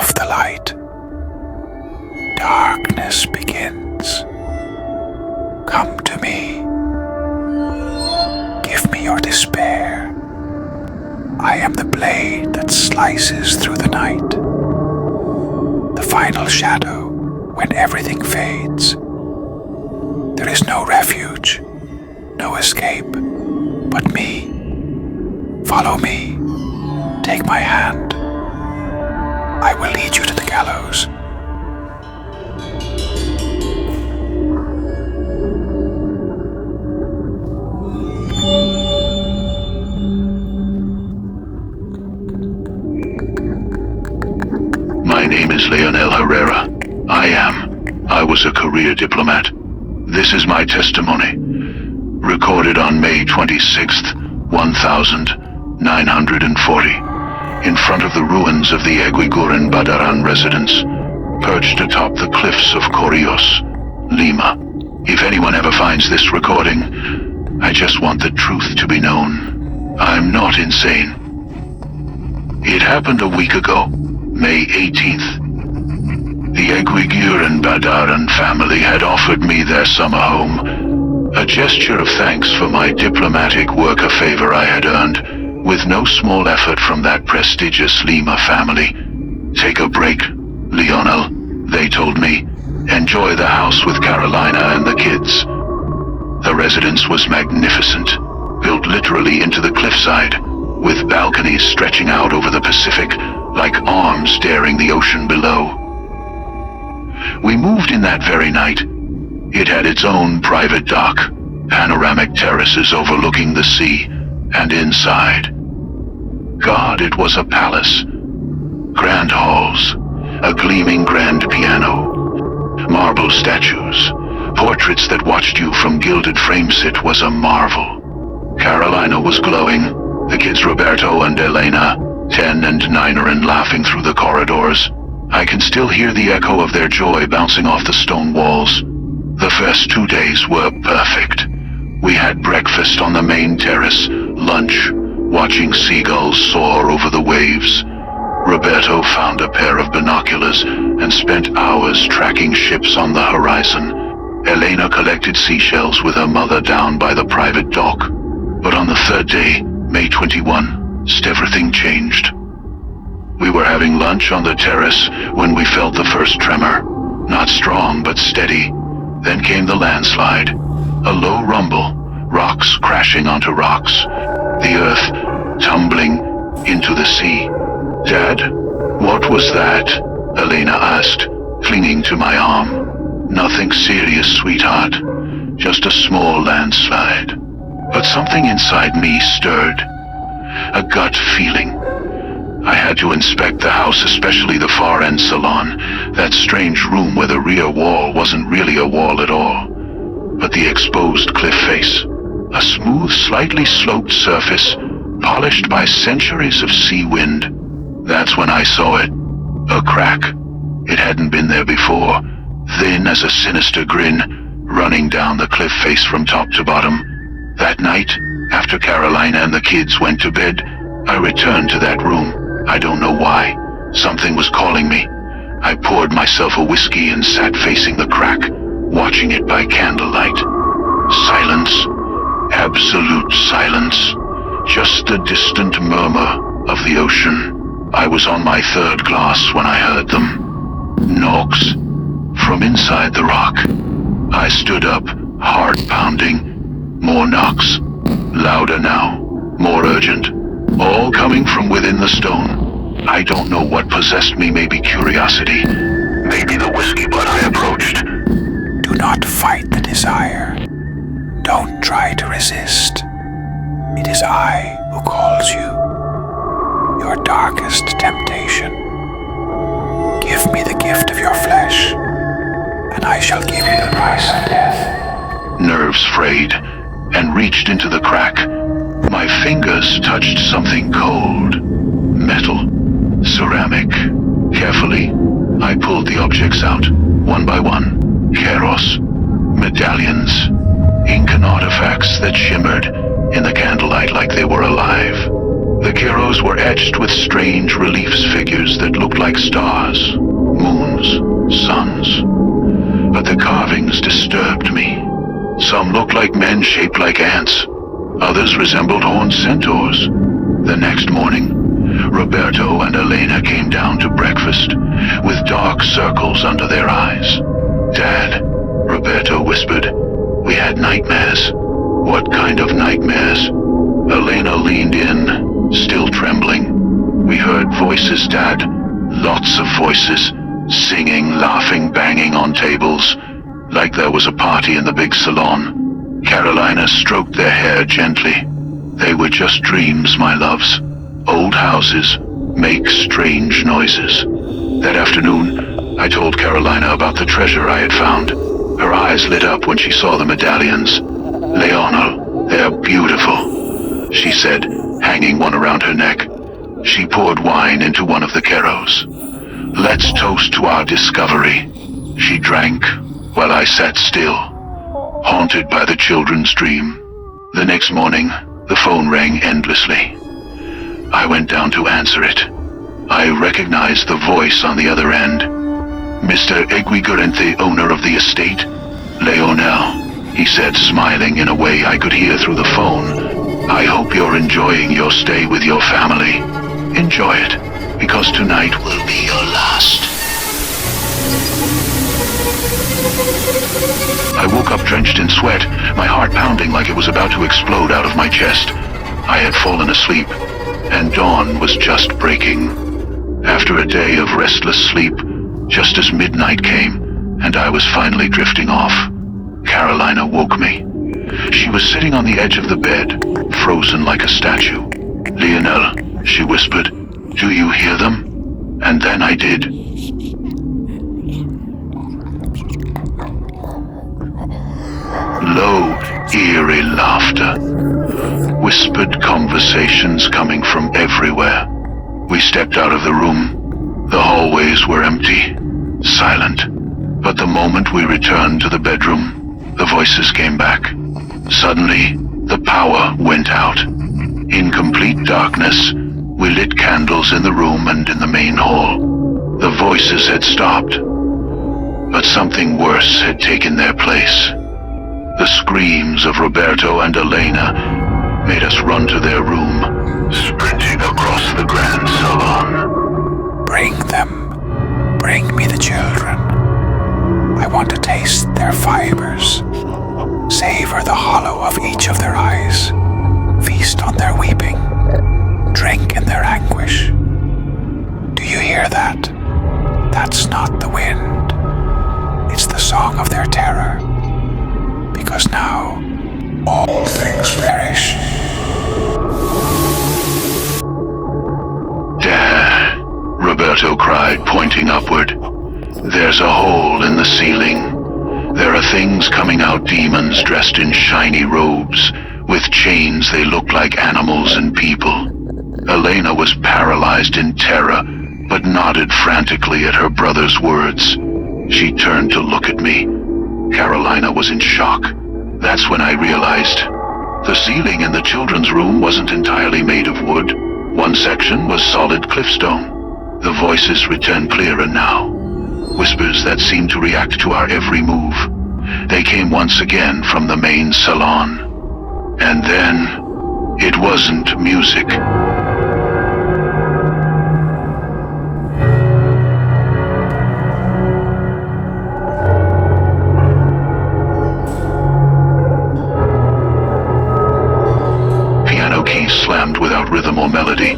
off the light. Darkness begins. Come to me. Give me your despair. I am the blade that slices through the night. The final shadow when everything fades. There is no refuge, no escape, but me. Follow me. Take my hand. I will lead you to the gallows. My name is Leonel Herrera. I was a career diplomat. This is my testimony. Recorded on May 26th, 1940, in front of the ruins of the Eguiguren Badaran residence, perched atop the cliffs of Corrios, Lima. If anyone ever finds this recording, I just want the truth to be known. I'm not insane. It happened a week ago, May 18th. The Eguiguren Badaran family had offered me their summer home, a gesture of thanks for my diplomatic work, a favor I had earned, with no small effort from that prestigious Lima family. Take a break, Leonel, they told me. Enjoy the house with Carolina and the kids. The residence was magnificent, built literally into the cliffside, with balconies stretching out over the Pacific like arms daring the ocean below. We moved in that very night. It had its own private dock, panoramic terraces overlooking the sea, and inside. God, it was a palace. Grand halls, a gleaming grand piano, marble statues, portraits that watched you from gilded frames. It was a marvel. Carolina was glowing, the kids Roberto and Elena, 10 and 9, and laughing through the corridors. I can still hear the echo of their joy bouncing off the stone walls. The first 2 days were perfect. We had breakfast on the main terrace, lunch, watching seagulls soar over the waves. Roberto found a pair of binoculars and spent hours tracking ships on the horizon. Elena collected seashells with her mother down by the private dock. But on the third day, May 21, everything changed. We were having lunch on the terrace when we felt the first tremor. Not strong, but steady. Then came the landslide. A low rumble, rocks crashing onto rocks. The earth tumbling into the sea. Dad, what was that? Elena asked, clinging to my arm. Nothing serious, sweetheart. Just a small landslide. But something inside me stirred. A gut feeling. I had to inspect the house, especially the far end salon, that strange room where the rear wall wasn't really a wall at all, but the exposed cliff face. A smooth, slightly sloped surface, polished by centuries of sea wind. That's when I saw it. A crack. It hadn't been there before, thin as a sinister grin, running down the cliff face from top to bottom. That night, after Carolina and the kids went to bed, I returned to that room. I don't know why. Something was calling me. I poured myself a whiskey and sat facing the crack, watching it by candlelight. Silence. Absolute silence. Just the distant murmur of the ocean. I was on my third glass when I heard them. Knocks. From inside the rock. I stood up, heart pounding. More knocks. Louder now. More urgent. All coming from within the stone. I don't know what possessed me, maybe curiosity, maybe the whiskey, but I approached. Do not fight the desire. Don't try to resist. It is I who calls you. Your darkest temptation. Give me the gift of your flesh, and I shall give you the price of death. Nerves frayed, and reached into the crack. My fingers touched something cold. Metal. Ceramic. Carefully, I pulled the objects out, one by one. Keros. Medallions. Incan artifacts that shimmered in the candlelight like they were alive. The Kiros were etched with strange reliefs figures that looked like stars, moons, suns. But the carvings disturbed me. Some looked like men shaped like ants. Others resembled horned centaurs. The next morning, Roberto and Elena came down to breakfast, with dark circles under their eyes. "Dad," Roberto whispered, "we had nightmares." "What kind of nightmares?" Elena leaned in, still trembling. "We heard voices, Dad. Lots of voices. Singing, laughing, banging on tables. Like there was a party in the big salon." Carolina stroked their hair gently. "They were just dreams, my loves. Old houses make strange noises." That afternoon, I told Carolina about the treasure I had found. Her eyes lit up when she saw the medallions. "Leonel, they're beautiful," she said, hanging one around her neck. She poured wine into one of the keros. "Let's toast to our discovery." She drank while I sat still, haunted by the children's dream. The next morning, the phone rang endlessly. I went down to answer it. I recognized the voice on the other end. "Mr. Eguigurente, owner of the estate?" "Leonel," he said, smiling in a way I could hear through the phone. "I hope you're enjoying your stay with your family. Enjoy it, because tonight will be your last." I woke up drenched in sweat, my heart pounding like it was about to explode out of my chest. I had fallen asleep, and dawn was just breaking. After a day of restless sleep, just as midnight came, and I was finally drifting off, Carolina woke me. She was sitting on the edge of the bed, frozen like a statue. "Leonel," she whispered, "do you hear them?" And then I did. Low, eerie laughter. Whispered conversations coming from everywhere. We stepped out of the room. The hallways were empty, silent. But the moment we returned to the bedroom, the voices came back. Suddenly, the power went out. In complete darkness, we lit candles in the room and in the main hall. The voices had stopped, but something worse had taken their place. The screams of Roberto and Elena made us run to their room, sprinting across the grand salon. Bring them. Bring me the children. I want to taste their fibers. Savor the hollow of each of their eyes. Feast on their weeping. Drink in their anguish. Do you hear that? That's not the wind. It's the song of their terror. Because now, all things perish. "Dad," Roberto cried, pointing upward. "There's a hole in the ceiling. There are things coming out, demons dressed in shiny robes. With chains they look like animals and people." Elena was paralyzed in terror, but nodded frantically at her brother's words. She turned to look at me. Carolina was in shock. That's when I realized the ceiling in the children's room wasn't entirely made of wood. One section was solid cliffstone. The voices returned clearer now. Whispers that seemed to react to our every move. They came once again from the main salon. And then, it wasn't music. Piano keys slammed without rhythm or melody,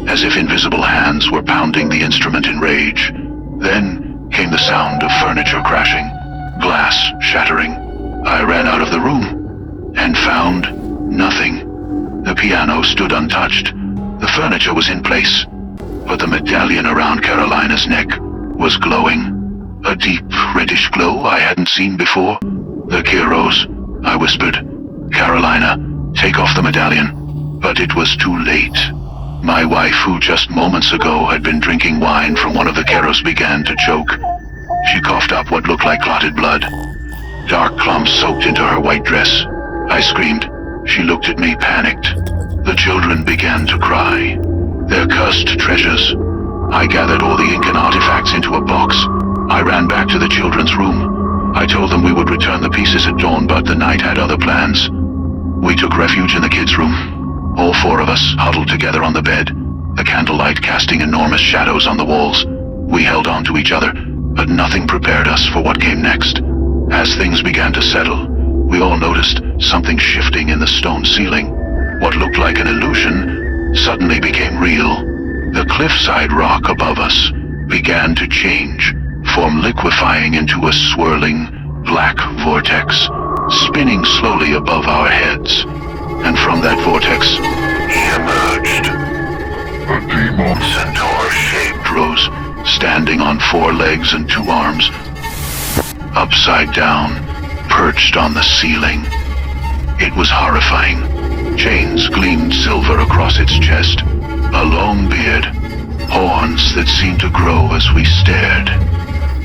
as if invisible hands were pounding the instrument in rage. Then came the sound of furniture crashing, glass shattering. I ran out of the room and found nothing. The piano stood untouched. The furniture was in place, but the medallion around Carolina's neck was glowing. A deep reddish glow I hadn't seen before. "The Kiros," I whispered. "Carolina, take off the medallion." But it was too late. My wife, who just moments ago had been drinking wine from one of the keros, began to choke. She coughed up what looked like clotted blood. Dark clumps soaked into her white dress. I screamed. She looked at me, panicked. The children began to cry. Their cursed treasures. I gathered all the Incan artifacts into a box. I ran back to the children's room. I told them we would return the pieces at dawn, but the night had other plans. We took refuge in the kids' room. All four of us huddled together on the bed, the candlelight casting enormous shadows on the walls. We held on to each other, but nothing prepared us for what came next. As things began to settle, we all noticed something shifting in the stone ceiling. What looked like an illusion suddenly became real. The cliffside rock above us began to change, form liquefying into a swirling, black vortex, spinning slowly above our heads. And from that vortex, he emerged. A demon centaur-shaped rose, standing on 4 legs and 2 arms, upside down, perched on the ceiling. It was horrifying. Chains gleamed silver across its chest, a long beard, horns that seemed to grow as we stared.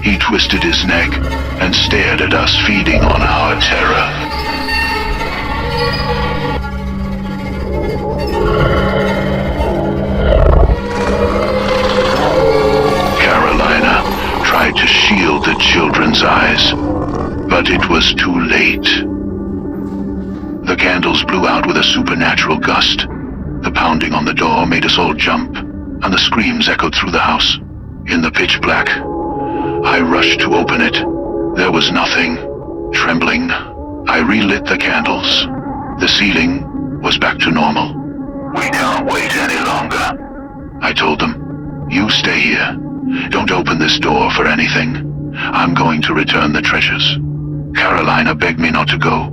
He twisted his neck and stared at us, feeding on our terror. Carolina tried to shield the children's eyes, but it was too late. The candles blew out with a supernatural gust. The pounding on the door made us all jump, and the screams echoed through the house. In the pitch black, I rushed to open it. There was nothing. Trembling, I relit the candles. The ceiling was back to normal. We can't wait any longer, I told them. You stay here. Don't open this door for anything. I'm going to return the treasures. Carolina begged me not to go.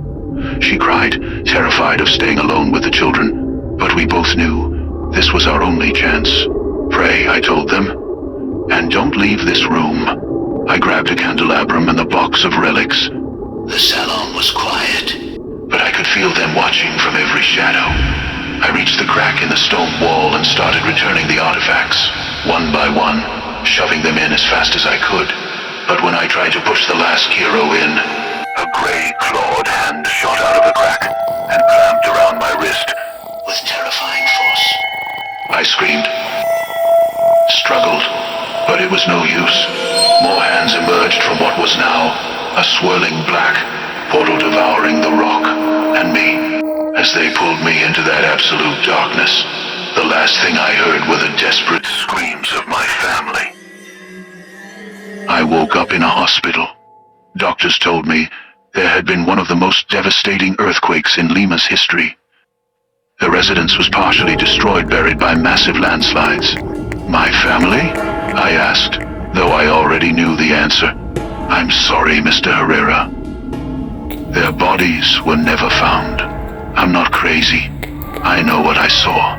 She cried, terrified of staying alone with the children. But we both knew this was our only chance. Pray, I told them, and don't leave this room. I grabbed a candelabrum and the box of relics. The salon was quiet, but I could feel them watching from every shadow. I reached the crack in the stone wall and started returning the artifacts, one by one, shoving them in as fast as I could. But when I tried to push the last hero in, a gray, clawed hand shot out of the crack and clamped around my wrist with terrifying force. I screamed, struggled, but it was no use. More hands emerged from what was now a swirling black portal devouring the rock and me. As they pulled me into that absolute darkness, the last thing I heard were the desperate screams of my family. I woke up in a hospital. Doctors told me there had been one of the most devastating earthquakes in Lima's history. The residence was partially destroyed, buried by massive landslides. My family? I asked, though I already knew the answer. I'm sorry, Mr. Herrera. Their bodies were never found. I'm not crazy. I know what I saw.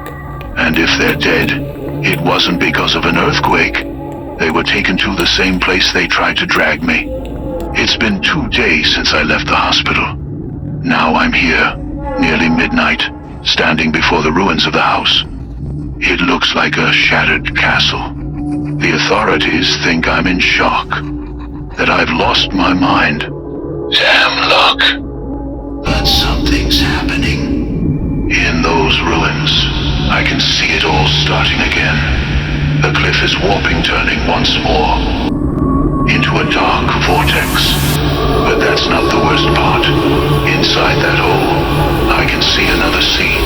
And if they're dead, it wasn't because of an earthquake. They were taken to the same place they tried to drag me. It's been 2 days since I left the hospital. Now I'm here, nearly midnight, standing before the ruins of the house. It looks like a shattered castle. The authorities think I'm in shock, that I've lost my mind. Damn luck. But something's happening. In those ruins, I can see it all starting again. The cliff is warping, turning once more into a dark vortex. But that's not the worst part. Inside that hole, I can see another sea.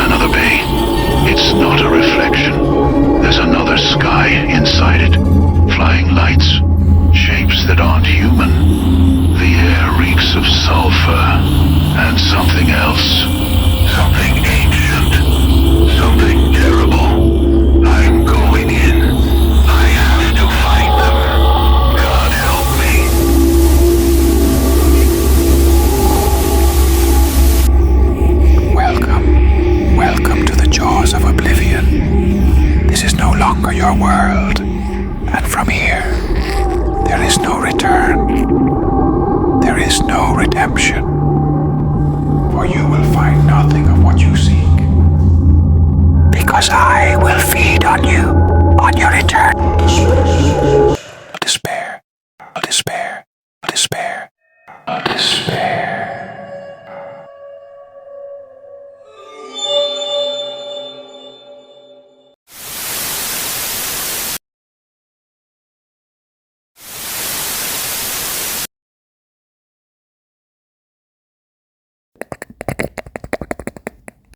Another bay. It's not a reflection. There's another sky inside it. Flying lights. Shapes that aren't human. The air reeks of sulfur. And something else. Something ancient. Something terrible. I'm going in. I have to find them. God help me. Welcome to the jaws of oblivion. This is no longer your world, and from here, there is no return. There is no redemption, for you will find nothing of what you seek, because I will feed on you on your return.